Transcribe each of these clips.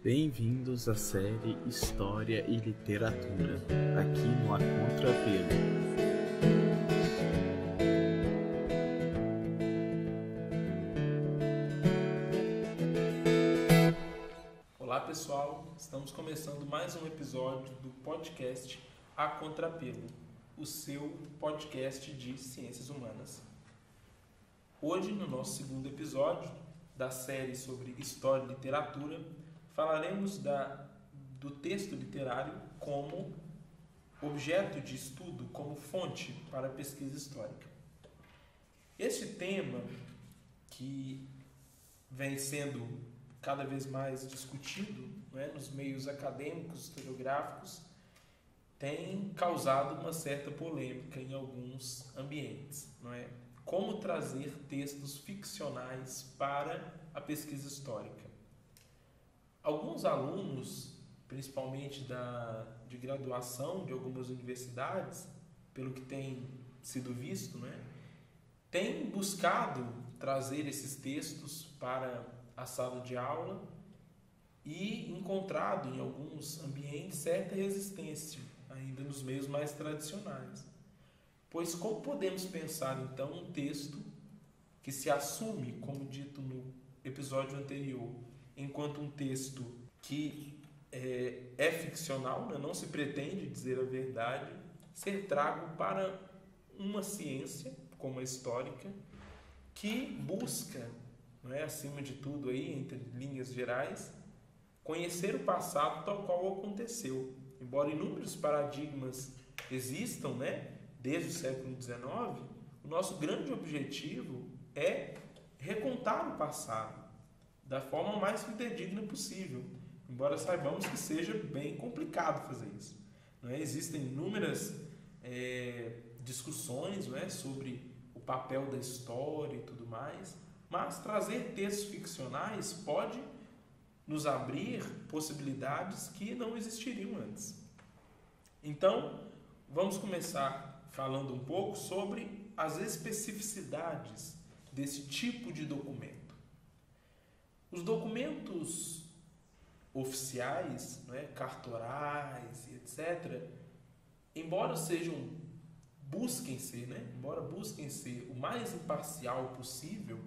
Bem-vindos à série História e Literatura, aqui no A Contrapelo. Olá pessoal, estamos começando mais um episódio do podcast A Contrapelo, o seu podcast de ciências humanas. Hoje, no nosso segundo episódio da série sobre História e Literatura, falaremos do texto literário como objeto de estudo, como fonte para a pesquisa histórica. Este tema, que vem sendo cada vez mais discutido, nos meios acadêmicos, historiográficos, tem causado uma certa polêmica em alguns ambientes. Como trazer textos ficcionais para a pesquisa histórica? Alguns alunos, principalmente de graduação de algumas universidades, pelo que tem sido visto, têm buscado trazer esses textos para a sala de aula e encontrado em alguns ambientes certa resistência, ainda nos meios mais tradicionais. Pois como podemos pensar, então, um texto que se assume, como dito no episódio anterior, enquanto um texto que é ficcional, não se pretende dizer a verdade, ser trago para uma ciência, como a histórica, que busca, acima de tudo, entre linhas gerais, conhecer o passado tal qual aconteceu. Embora inúmeros paradigmas existam, desde o século XIX, o nosso grande objetivo é recontar o passado da forma mais fidedigna possível, embora saibamos que seja bem complicado fazer isso. Existem inúmeras discussões sobre o papel da história e tudo mais, mas trazer textos ficcionais pode nos abrir possibilidades que não existiriam antes. Então, vamos começar falando um pouco sobre as especificidades desse tipo de documento. Os documentos oficiais, cartorais e etc., embora busquem ser o mais imparcial possível,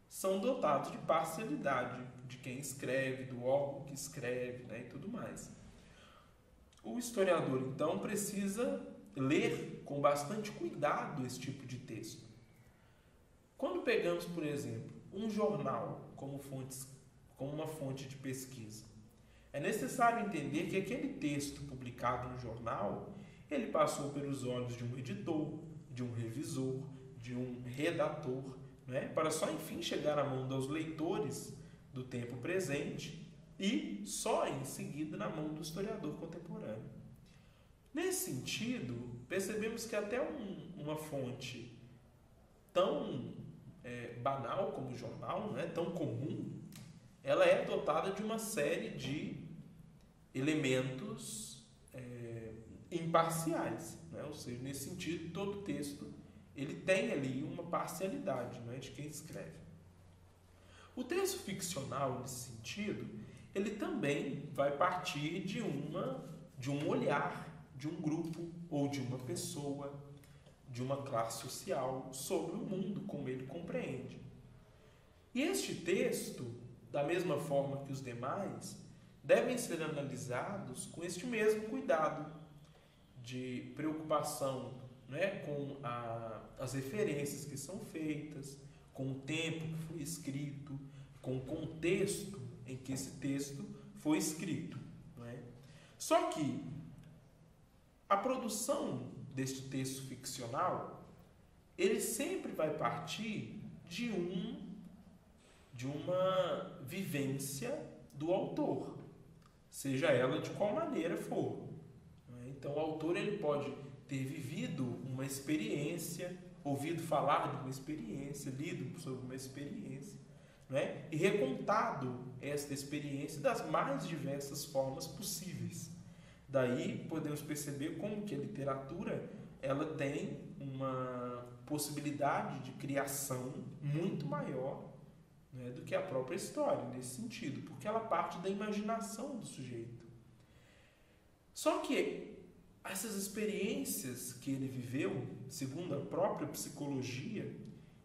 são dotados de parcialidade de quem escreve, do órgão que escreve, e tudo mais. O historiador, então, precisa ler com bastante cuidado esse tipo de texto. Quando pegamos, por exemplo, um jornal como uma fonte de pesquisa, é necessário entender que aquele texto publicado no jornal, ele passou pelos olhos de um editor, de um revisor, de um redator, para só enfim chegar à mão dos leitores do tempo presente e só em seguida na mão do historiador contemporâneo. Nesse sentido, percebemos que até uma fonte tão banal como o jornal, tão comum, ela é dotada de uma série de elementos imparciais, ou seja, nesse sentido, todo texto ele tem ali uma parcialidade, de quem escreve. O texto ficcional, nesse sentido, ele também vai partir de um olhar de um grupo ou de uma pessoa, de uma classe social sobre o mundo como ele compreende. E este texto, da mesma forma que os demais, devem ser analisados com este mesmo cuidado de preocupação, com as referências que são feitas, com o tempo que foi escrito, com o contexto em que esse texto foi escrito. Só que a produção deste texto ficcional, ele sempre vai partir de uma vivência do autor, seja ela de qual maneira for. Então, o autor ele pode ter vivido uma experiência, ouvido falar de uma experiência, lido sobre uma experiência, e recontado esta experiência das mais diversas formas possíveis. Daí podemos perceber como que a literatura ela tem uma possibilidade de criação muito maior né, do que a própria história, nesse sentido, porque ela parte da imaginação do sujeito. Só que essas experiências que ele viveu, segundo a própria psicologia,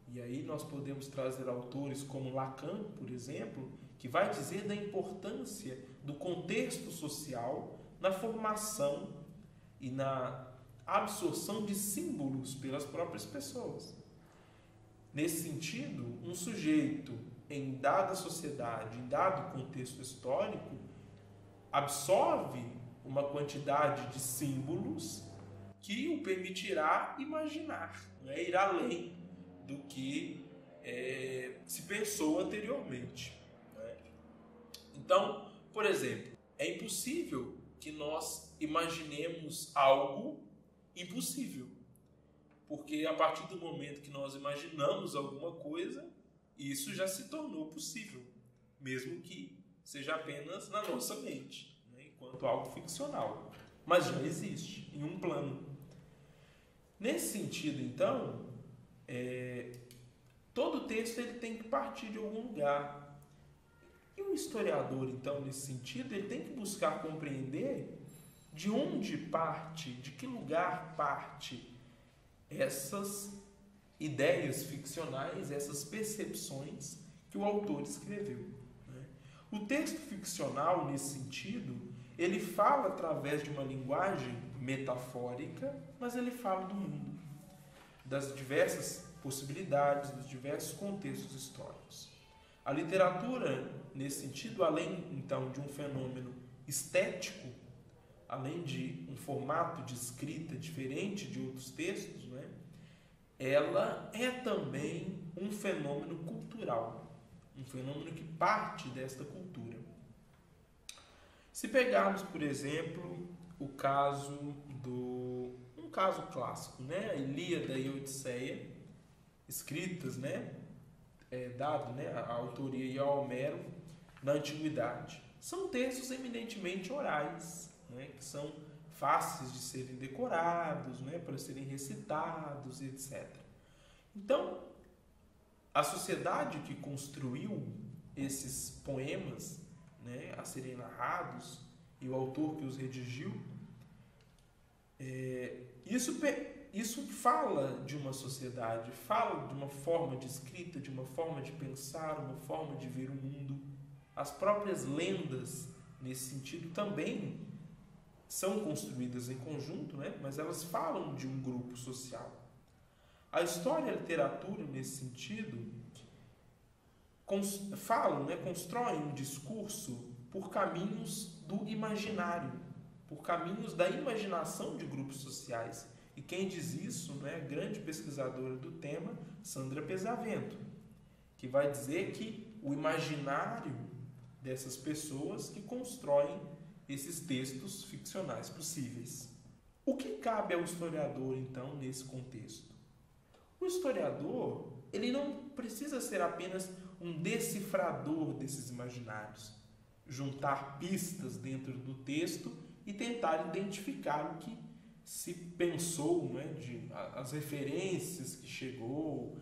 e aí nós podemos trazer autores como Lacan, por exemplo, que vai dizer da importância do contexto social na formação e na absorção de símbolos pelas próprias pessoas. Nesse sentido, um sujeito em dada sociedade, em dado contexto histórico, absorve uma quantidade de símbolos que o permitirá imaginar, né? Ir além do que se pensou anteriormente, né? Então, por exemplo, é impossível que nós imaginemos algo impossível, porque a partir do momento que nós imaginamos alguma coisa, isso já se tornou possível, mesmo que seja apenas na nossa mente, né, enquanto algo ficcional, mas já existe em um plano. Nesse sentido, então, todo texto ele tem que partir de algum lugar. E o historiador, então, nesse sentido, ele tem que buscar compreender de onde parte, de que lugar parte essas ideias ficcionais, essas percepções que o autor escreveu, né? O texto ficcional, nesse sentido, ele fala através de uma linguagem metafórica, mas ele fala do mundo, das diversas possibilidades, dos diversos contextos históricos. A literatura, nesse sentido, além, então, de um fenômeno estético, além de um formato de escrita diferente de outros textos, né, ela é também um fenômeno cultural, um fenômeno que parte desta cultura. Se pegarmos, por exemplo, um caso clássico, né, a Ilíada e a Odisseia, escritas, né, dado, né, a autoria ao Homero na antiguidade, são textos eminentemente orais, né, que são fáceis de serem decorados, né, para serem recitados, etc. Então, a sociedade que construiu esses poemas, né, a serem narrados, e o autor que os redigiu, isso fala de uma sociedade, fala de uma forma de escrita, de uma forma de pensar, uma forma de ver o mundo. As próprias lendas, nesse sentido, também são construídas em conjunto, né? Mas elas falam de um grupo social. A história e a literatura, nesse sentido, constroem um discurso por caminhos do imaginário, por caminhos da imaginação de grupos sociais. E quem diz isso, né, a grande pesquisadora do tema, Sandra Pesavento, que vai dizer que o imaginário dessas pessoas que constroem esses textos ficcionais possíveis. O que cabe ao historiador, então, nesse contexto? O historiador, ele não precisa ser apenas um decifrador desses imaginários, juntar pistas dentro do texto e tentar identificar o que se pensou, né, as referências que chegou,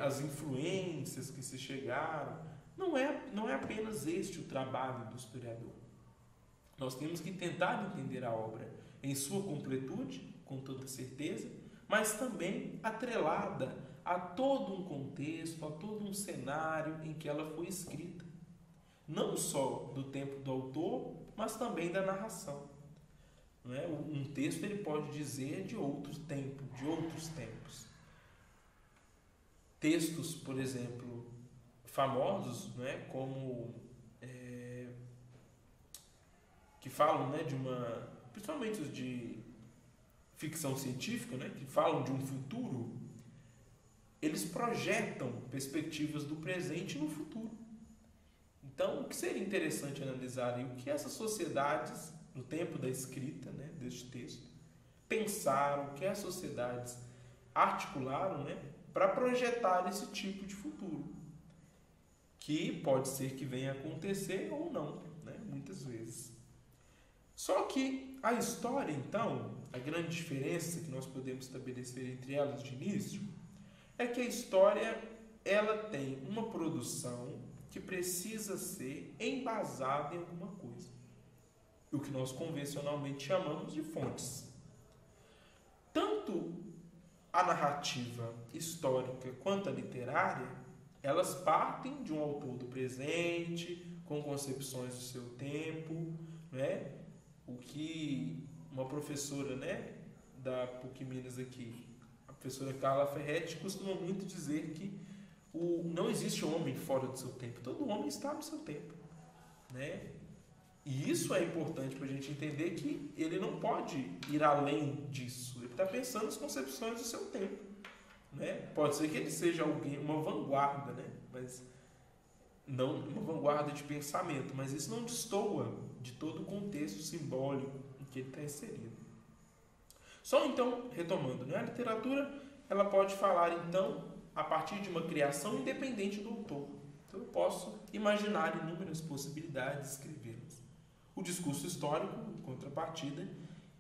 as influências que se chegaram. Não é apenas este o trabalho do historiador. Nós temos que tentar entender a obra em sua completude, com toda certeza, mas também atrelada a todo um contexto, a todo um cenário em que ela foi escrita. Não só do tempo do autor, mas também da narração. Não é? Um texto ele pode dizer de outro tempo, de outros tempos. Textos, por exemplo, famosos, não é? Como que falam, né, principalmente os de ficção científica, né, que falam de um futuro, eles projetam perspectivas do presente no futuro. Então, o que seria interessante analisar é o que essas sociedades, no tempo da escrita, né, deste texto, pensaram, o que as sociedades articularam, né, para projetar esse tipo de futuro, que pode ser que venha a acontecer ou não, né, muitas vezes. Só que a história, então, a grande diferença que nós podemos estabelecer entre elas de início, é que a história ela tem uma produção que precisa ser embasada em alguma coisa. O que nós convencionalmente chamamos de fontes. Tanto a narrativa histórica quanto a literária, elas partem de um autor do presente, com concepções do seu tempo, né? O que uma professora, né, da PUC Minas aqui, a professora Carla Ferretti, costuma muito dizer que não existe homem fora do seu tempo, todo homem está no seu tempo, né? E isso é importante para a gente entender que ele não pode ir além disso. Ele está pensando nas concepções do seu tempo, né? Pode ser que ele seja alguém, uma vanguarda, né? Mas não uma vanguarda de pensamento, mas isso não destoa de todo o contexto simbólico em que ele está inserido. Só então, retomando, né? A literatura ela pode falar então a partir de uma criação independente do autor. Então eu posso imaginar inúmeras possibilidades de escrevê-las. O discurso histórico, em contrapartida,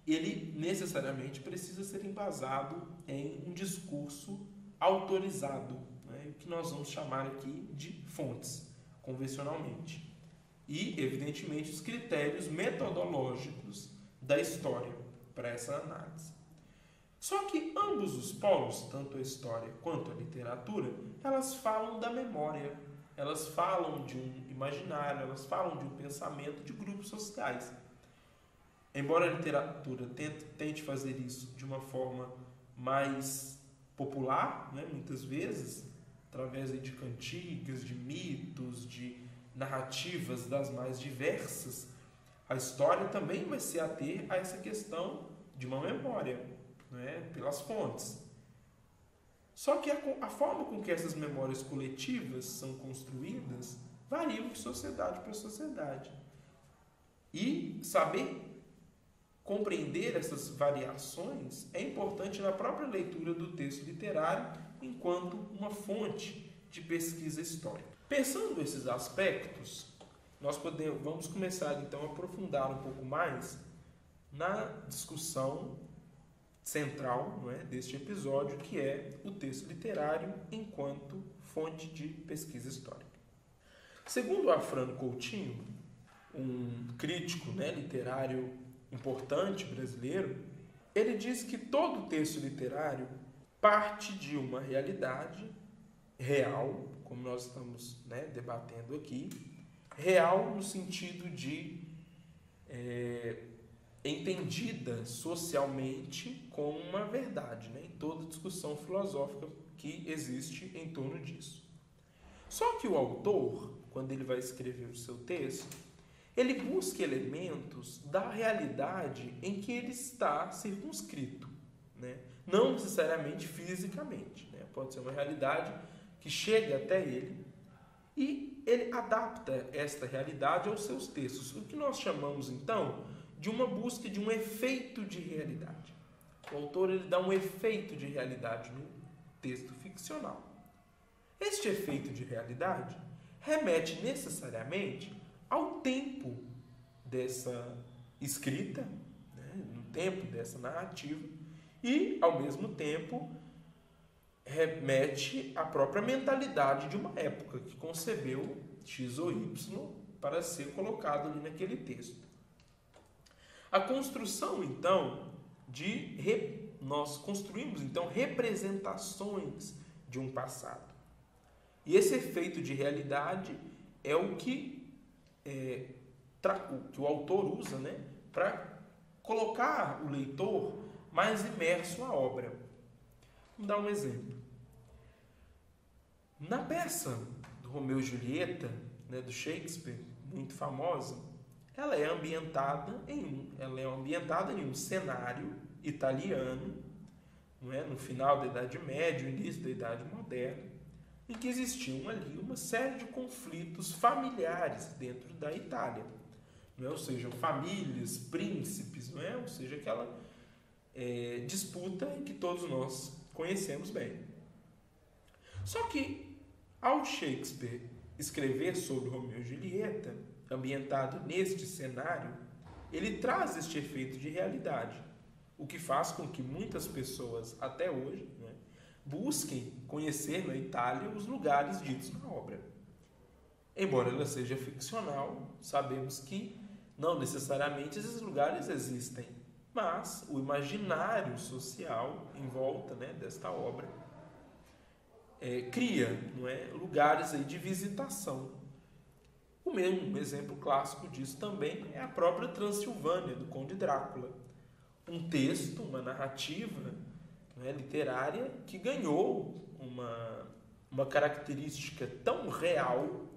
ele necessariamente precisa ser embasado em um discurso autorizado, né? O que nós vamos chamar aqui de fontes, convencionalmente. E, evidentemente, os critérios metodológicos da história para essa análise. Só que ambos os polos, tanto a história quanto a literatura, elas falam da memória, elas falam de um imaginário, elas falam de um pensamento de grupos sociais. Embora a literatura tente fazer isso de uma forma mais popular, né, muitas vezes, através de cantigas, de mitos, de narrativas das mais diversas, a história também vai se ater a essa questão de uma memória, né, pelas fontes. Só que a forma com que essas memórias coletivas são construídas varia de sociedade para sociedade. E saber compreender essas variações é importante na própria leitura do texto literário enquanto uma fonte de pesquisa histórica. Pensando nesses aspectos, vamos começar então a aprofundar um pouco mais na discussão central, não é, deste episódio, que é o texto literário enquanto fonte de pesquisa histórica. Segundo Afrânio Coutinho, um crítico, né, literário importante brasileiro, ele diz que todo texto literário parte de uma realidade real, como nós estamos, né, debatendo aqui, real no sentido de entendida socialmente como uma verdade, né, em toda discussão filosófica que existe em torno disso. Só que o autor, quando ele vai escrever o seu texto, ele busca elementos da realidade em que ele está circunscrito, né? Não necessariamente fisicamente, né? Pode ser uma realidade que chega até ele e ele adapta esta realidade aos seus textos, o que nós chamamos então de uma busca de um efeito de realidade. O autor ele dá um efeito de realidade no texto ficcional. Este efeito de realidade remete necessariamente ao tempo dessa escrita, né, no tempo dessa narrativa, e, ao mesmo tempo, remete à própria mentalidade de uma época que concebeu X ou Y para ser colocado ali naquele texto. A construção, então, nós construímos, então, representações de um passado. E esse efeito de realidade é o que o autor usa, né, para colocar o leitor mais imerso à obra. Vamos dar um exemplo. Na peça do Romeu e Julieta, né, do Shakespeare, muito famosa, ela é ambientada em um cenário italiano, não é, no final da Idade Média, início da Idade Moderna, em que existiam ali uma série de conflitos familiares dentro da Itália. Não é? Ou seja, famílias, príncipes, não é? Ou seja, aquela disputa que todos nós conhecemos bem. Só que, ao Shakespeare escrever sobre Romeu e Julieta, ambientado neste cenário, ele traz este efeito de realidade, o que faz com que muitas pessoas, até hoje, né, busquem conhecer na Itália os lugares ditos na obra. Embora ela seja ficcional, sabemos que não necessariamente esses lugares existem, mas o imaginário social em volta, né, desta obra cria, não é, lugares aí de visitação. O mesmo exemplo clássico disso também é a própria Transilvânia, do Conde Drácula. Um texto, uma narrativa, não é, literária que ganhou uma característica tão real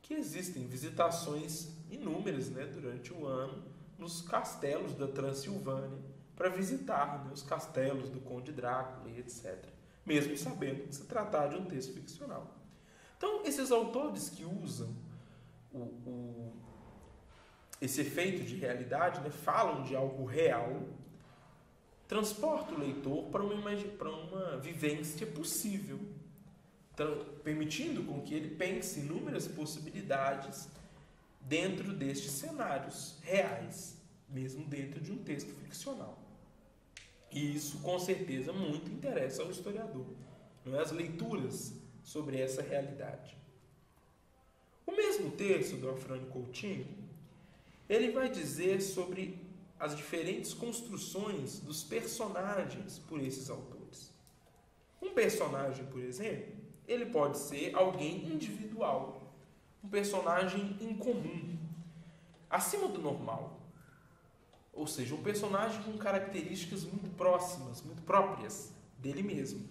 que existem visitações inúmeras, né, durante o ano nos castelos da Transilvânia para visitar, né, os castelos do Conde Drácula e etc. Mesmo sabendo que se tratar de um texto ficcional. Então, esses autores que usam esse efeito de realidade, né, falam de algo real, transporta o leitor para uma vivência possível, permitindo com que ele pense inúmeras possibilidades dentro destes cenários reais, mesmo dentro de um texto ficcional. E isso, com certeza, muito interessa ao historiador, não é? As leituras sobre essa realidade. O mesmo texto do Afrânio Coutinho, ele vai dizer sobre as diferentes construções dos personagens por esses autores. Um personagem, por exemplo, ele pode ser alguém individual, um personagem incomum, acima do normal. Ou seja, um personagem com características muito próximas, muito próprias dele mesmo.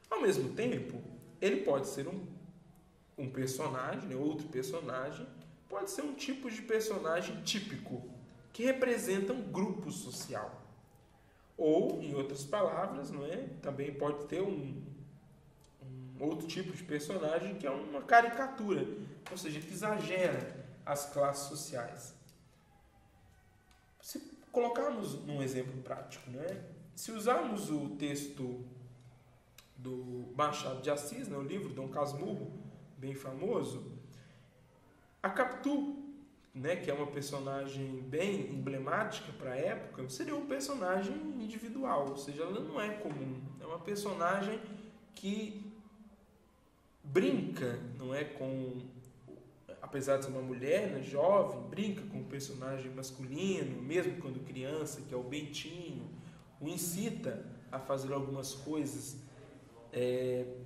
Ao mesmo tempo, ele pode ser um personagem, outro personagem, pode ser um tipo de personagem típico, que representa um grupo social. Ou, em outras palavras, não é? Também pode ter um outro tipo de personagem que é uma caricatura, ou seja, que exagera as classes sociais. Se colocarmos num exemplo prático, não é? Se usarmos o texto do Machado de Assis, né, o livro Dom Casmurro, bem famoso, a Capitu, né, que é uma personagem bem emblemática para a época, seria um personagem individual, ou seja, ela não é comum. É uma personagem que brinca, não é, apesar de ser uma mulher, né, jovem, brinca com o personagem masculino, mesmo quando criança, que é o Bentinho, o incita a fazer algumas coisas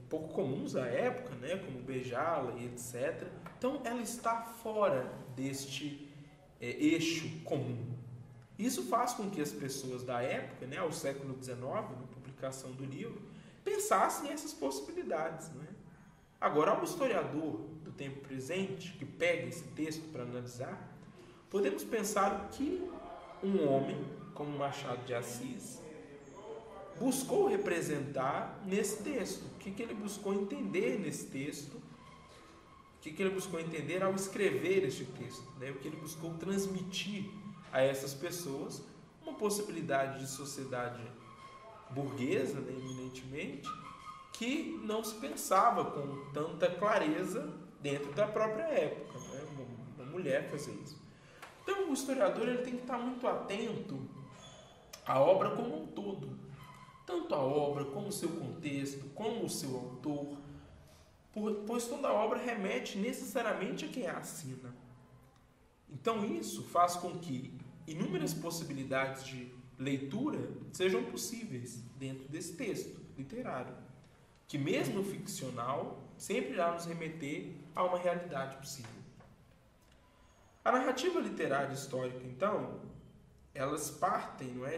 pouco comuns à época, né, como beijá-la e etc. Então, ela está fora deste eixo comum. Isso faz com que as pessoas da época, né, ao século XIX, na publicação do livro, pensassem nessas possibilidades, né? Agora, ao historiador do tempo presente, que pega esse texto para analisar, podemos pensar que um homem, como Machado de Assis, buscou representar nesse texto. O que ele buscou entender nesse texto? O que ele buscou entender ao escrever este texto? Né? O que ele buscou transmitir a essas pessoas? Uma possibilidade de sociedade burguesa, né, eminentemente, que não se pensava com tanta clareza dentro da própria época, né? Uma mulher fazer isso. Então, o historiador ele tem que estar muito atento à obra como um todo. Tanto a obra, como o seu contexto, como o seu autor, pois toda obra remete necessariamente a quem a assina. Então, isso faz com que inúmeras possibilidades de leitura sejam possíveis dentro desse texto literário, que mesmo ficcional, sempre irá nos remeter a uma realidade possível. A narrativa literária histórica, então, elas partem, não é,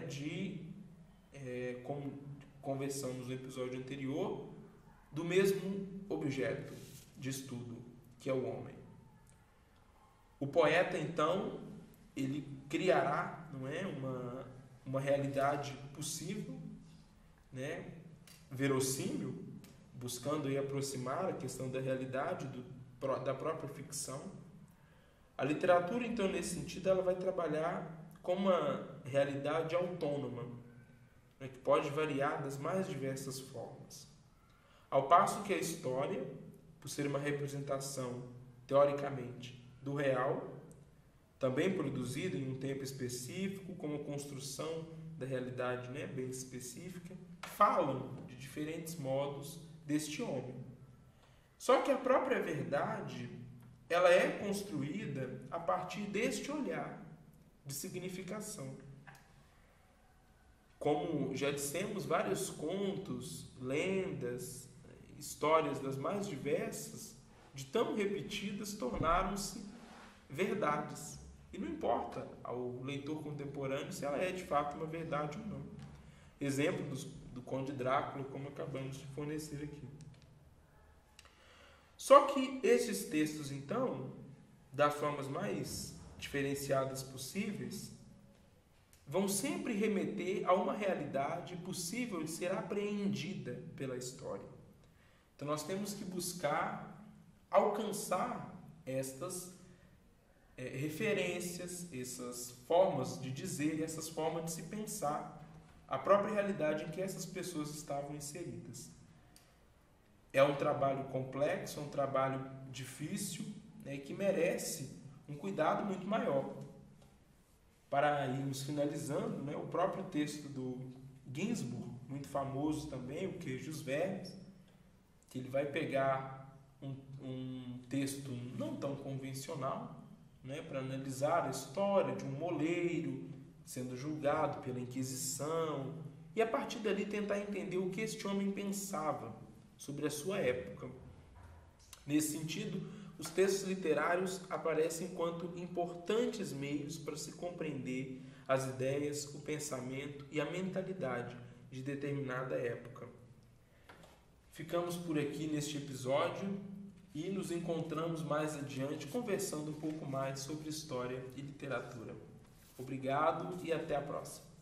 como conversamos no episódio anterior, do mesmo objeto de estudo, que é o homem. O poeta, então, ele criará, não é, uma realidade possível, né, verossímil, buscando aí aproximar a questão da realidade da própria ficção. A literatura, então, nesse sentido, ela vai trabalhar com uma realidade autônoma, né, que pode variar das mais diversas formas. Ao passo que a história, por ser uma representação, teoricamente, do real, também produzida em um tempo específico, como construção da realidade, né, bem específica, falam de diferentes modos deste homem. Só que a própria verdade, ela é construída a partir deste olhar de significação. Como já dissemos, vários contos, lendas, histórias das mais diversas, de tão repetidas, tornaram-se verdades. E não importa ao leitor contemporâneo se ela é de fato uma verdade ou não. Exemplo do Conde Drácula, como acabamos de fornecer aqui. Só que esses textos, então, das formas mais diferenciadas possíveis, vão sempre remeter a uma realidade possível de ser apreendida pela história. Então nós temos que buscar alcançar estas referências, essas formas de dizer, essas formas de se pensar a própria realidade em que essas pessoas estavam inseridas. É um trabalho complexo, é um trabalho difícil, né, que merece um cuidado muito maior. Para irmos finalizando, né, o próprio texto do Ginsburg, muito famoso também, o Queijo e os Vermes, que ele vai pegar um texto não tão convencional, né, para analisar a história de um moleiro sendo julgado pela Inquisição e a partir dali tentar entender o que este homem pensava sobre a sua época. Nesse sentido, os textos literários aparecem enquanto importantes meios para se compreender as ideias, o pensamento e a mentalidade de determinada época. Ficamos por aqui neste episódio e nos encontramos mais adiante conversando um pouco mais sobre história e literatura. Obrigado e até a próxima.